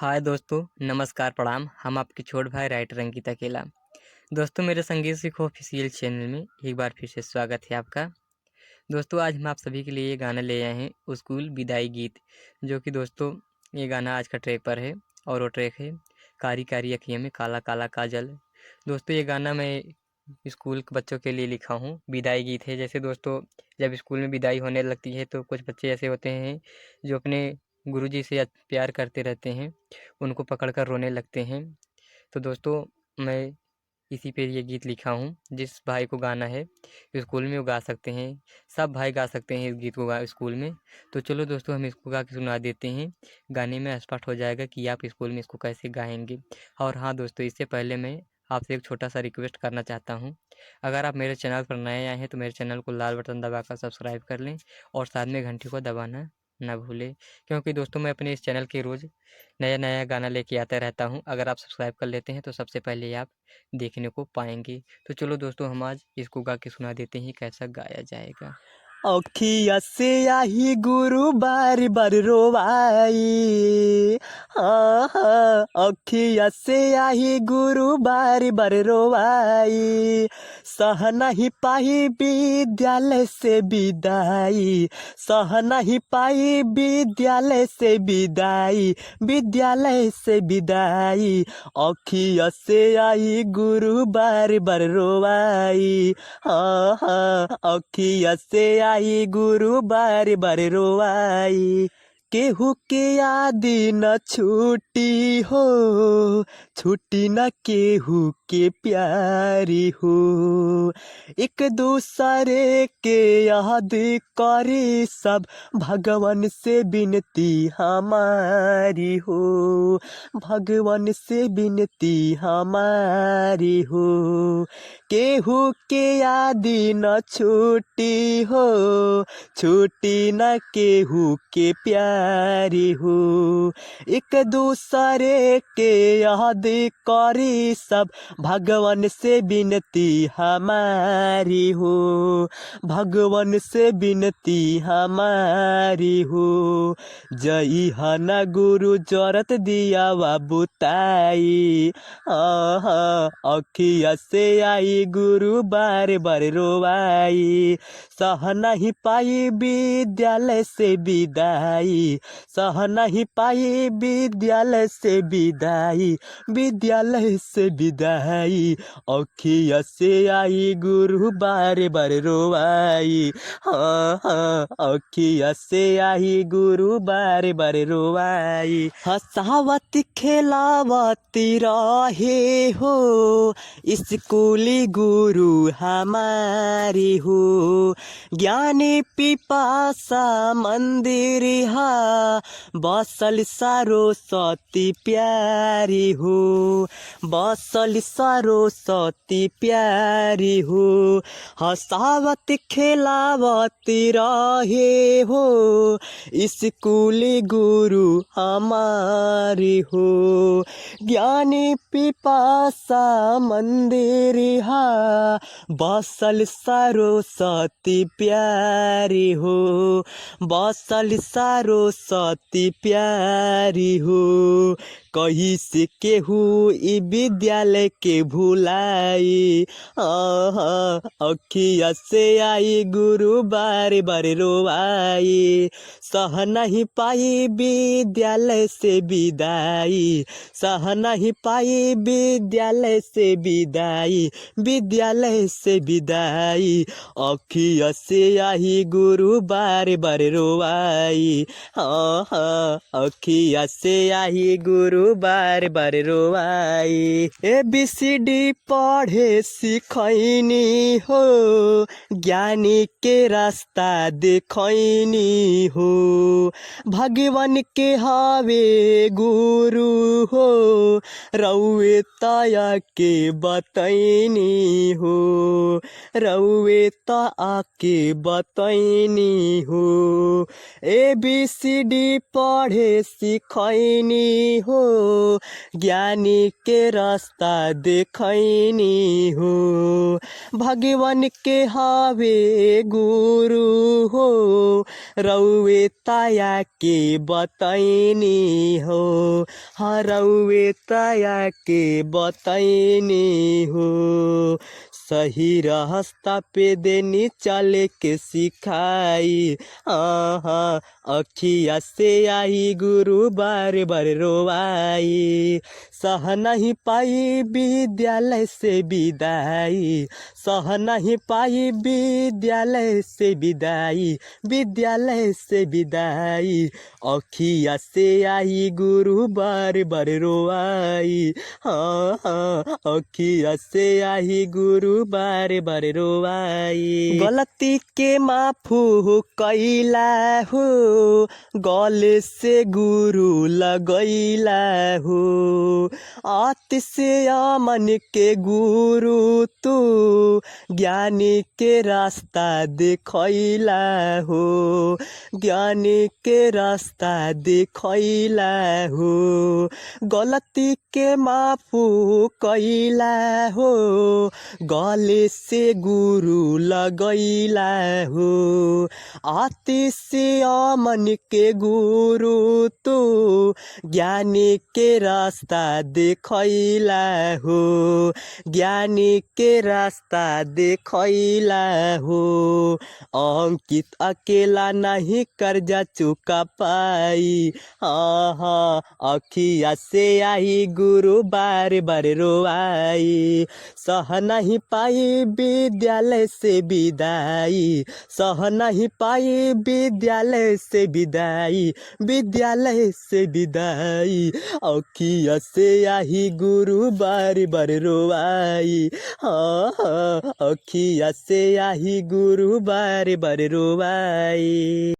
हाय दोस्तों, नमस्कार प्रणाम। हम आपके छोटे भाई राइटर अंकित अकेला। दोस्तों, मेरे संगीत सीखो ऑफिशियल चैनल में एक बार फिर से स्वागत है आपका। दोस्तों, आज हम आप सभी के लिए ये गाना ले आए हैं, स्कूल विदाई गीत, जो कि दोस्तों ये गाना आज का ट्रैक पर है और वो ट्रैक है कारी कारी अखियों में काला काला काजल। दोस्तों, ये गाना मैं स्कूल के बच्चों के लिए लिखा हूँ, विदाई गीत है। जैसे दोस्तों, जब स्कूल में विदाई होने लगती है तो कुछ बच्चे ऐसे होते हैं जो अपने गुरुजी से प्यार करते रहते हैं, उनको पकड़कर रोने लगते हैं। तो दोस्तों, मैं इसी पे ये गीत लिखा हूँ। जिस भाई को गाना है स्कूल में वो गा सकते हैं, सब भाई गा सकते हैं इस गीत को स्कूल में। तो चलो दोस्तों, हम इसको गा के सुना देते हैं। गाने में स्पष्ट हो जाएगा कि आप स्कूल में इसको कैसे गाएंगे। और हाँ दोस्तों, इससे पहले मैं आपसे एक छोटा सा रिक्वेस्ट करना चाहता हूँ। अगर आप मेरे चैनल पर नए आए हैं तो मेरे चैनल को लाल बटन दबाकर सब्सक्राइब कर लें और साथ में घंटी को दबाना ना भूलें, क्योंकि दोस्तों मैं अपने इस चैनल के रोज़ नया नया गाना लेके आता रहता हूँ। अगर आप सब्सक्राइब कर लेते हैं तो सबसे पहले आप देखने को पाएंगे। तो चलो दोस्तों, हम आज इसको गा के सुना देते हैं कैसा गाया जाएगा। अखिया से आही गुरु बार बार रोवाई। हाँ हाँ, अखिया से आही गुरु बार बार रोवाई। सह नहीं पाई विद्यालय से विदाई, सह नहीं पाई विद्यालय से विदाई, विद्यालय से विदाई। अखिया से आई गुरु बार बार रोवाई। हाँ हाँ, अखिया से आई गुरु बार बार रोवाई। केहू के याद न छूटी हो, छूटी न केहू के प्यारी हो। एक दूसरे के याद करी सब, भगवान से विनती हमारी हो, भगवान से विनती हमारी हो। केहू के याद न छूटी हो, छूटी न केहू के प्यारी हो। एक दूसरे के याद करी सब, भगवान से विनती हमारी हो, भगवान से विनती हमारी हो। जई हना गुरु जरत दिया वा बुताई। हाँ हाँ, अखिया से आई गुरु बार बार रोवाई। सह नहीं पाई विद्यालय से विदाई, सह नहीं पाई विद्यालय से विदाई, विद्यालय से विदाई। अखिया से आई गुरु बार बार रोवाई। हाँ हाँ, अखिया से आई गुरु बार बार रोवाई। हंसावती खेलावती रहे हो, स्कूली गुरु हमारी हो। ज्ञानी पिपासा मंदिर हा, बसल सरस्वती प्यारी हो, बसल सरस्वती प्यारी हो। हंसावती खेलावती रहे हो, स्कूली गुरु हमारी हो। ज्ञानी पिपासा मंदिर हा, बसल सरस्वती प्यारी हो, बसल सरस्वती प्यारी हो। कहीं से केहू ई विद्यालय के भुलाई। हाँ, अखिया से आई गुरु बार बार रोवाई। सह नहीं पाई विद्यालय से विदाई, सह नहीं पाई विद्यालय से विदाई, विद्यालय से विदाई। अखिया से आई गुरु बार बार रोवाई। हाँ हाँ, अखिया से आई गुरु बार बार रोवाई। ABCD पढ़े सिखैनी हो, ज्ञानी के रास्ता देखैनी हो। भगवान के हावे गुरु हो, रउए तया के बतैनी हो, रउए ता के बतैनी हो। ABCD पढ़े सिखैनी हो, ज्ञानी के रास्ता देखैनी हो। भगवान के हवे गुरु हो, रउए ताया के बतैनी हो। हाँ रउए ताया के बतैनी हो। सही रास्ता पे देनी चले के सिखाई। हाँ अखिया से आई गुरु बार बार रोवाई। सह नहीं पाई विद्यालय से विदाई, सह नहीं पाई विद्यालय से विदाई, विद्यालय से विदाई। अखिया से आई गुरु बार बार रोवाई। हाँ अखिया से आई गुरु बार बार रोवाई। गलती के माफू कैला हो, गले से गुरु लगैला हो। आत से अमन के गुरु तू, ज्ञानी के रास्ता देखैला हो, ज्ञानी के रास्ता देखैला हो। गलती के माफू कैला हो, गले से गुरु लगैला हो। आते से अमन के गुरु तो, ज्ञानी के रास्ता देखैला हो, ज्ञानी के रास्ता देखैला हो। अंकित अकेला नहीं कर्जा चुका पाई। हाँ अखिया से आई गुरु बार बार रोवाई। सह नहीं पाई विद्यालय से विदाई, सह नहीं पाई विद्यालय से विदाई, विद्यालय से विदाई। अखिया से आई गुरु बार बार रोवाई। हाँ अखिया से आई गुरु बार बार रोवाई।